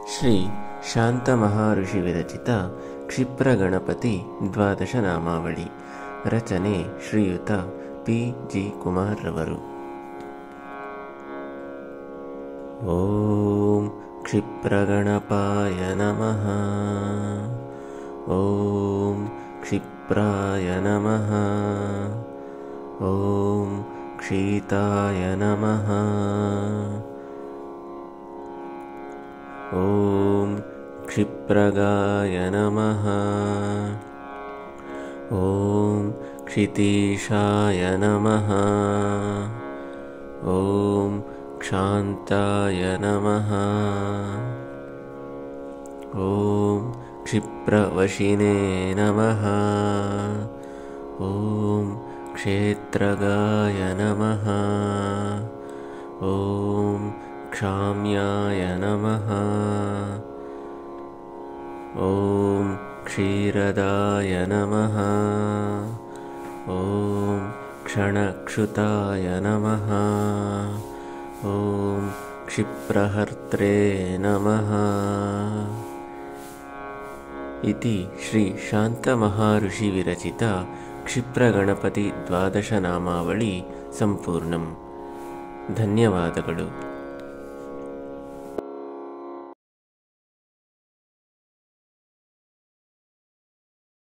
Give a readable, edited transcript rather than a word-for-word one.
ಶ್ರೀ ಶಾಂತ ಮಹಾಋಷಿ ವಿರಚಿತ ಕ್ಷಿಪ್ರಗಣಪತಿ ದ್ವಾದಶ ನಾಮಾವಳಿ. ರಚನೆ ಶ್ರೀಯುತ ಪಿ.ಜಿ. ಕುಮಾರ್ ರವರು. ಓಂ ಕ್ಷಿಪ್ರಗಣಪಾಯ ನಮಃ. ಓಂ ಕ್ಷಿಪ್ರಾಯ ನಮಃ. ಓಂ ಕ್ಷೀತಾಯ ನಮಃ. ಓಂ ಕ್ಷಿಪ್ರಗಾಯ ನಮಃ. ಓಂ ಕ್ಷಿತೀಶಾಯ ನಮಃ. ಓಂ ಕ್ಷಾಂತಾಯ ನಮಃ. ಓಂ ಕ್ಷಿಪ್ರವಶಿನೇ ನಮಃ. ಓಂ ಕ್ಷೇತ್ರಗಾಯ ನಮಃ. ಓಂ ಕ್ಷಾಮ್ಯಾಯ ನಮಃ. ಓಂ ಕ್ಷೀರದಾಯ ನಮಃ. ಓಂ ಕ್ಷಣಕ್ಷುತಾಯ ನಮಃ. ಓಂ ಕ್ಷಿಪ್ರಹರ್ತ್ರೇ ನಮಃ. ಇತಿ ಶ್ರೀ ಶಾಂತ ಮಹಾಋಷಿ ವಿರಚಿತ ಕ್ಷಿಪ್ರಗಣಪತಿ ದ್ವಾದಶ ನಾಮಾವಳಿ ಸಂಪೂರ್ಣಂ. ಧನ್ಯವಾದಗಳು.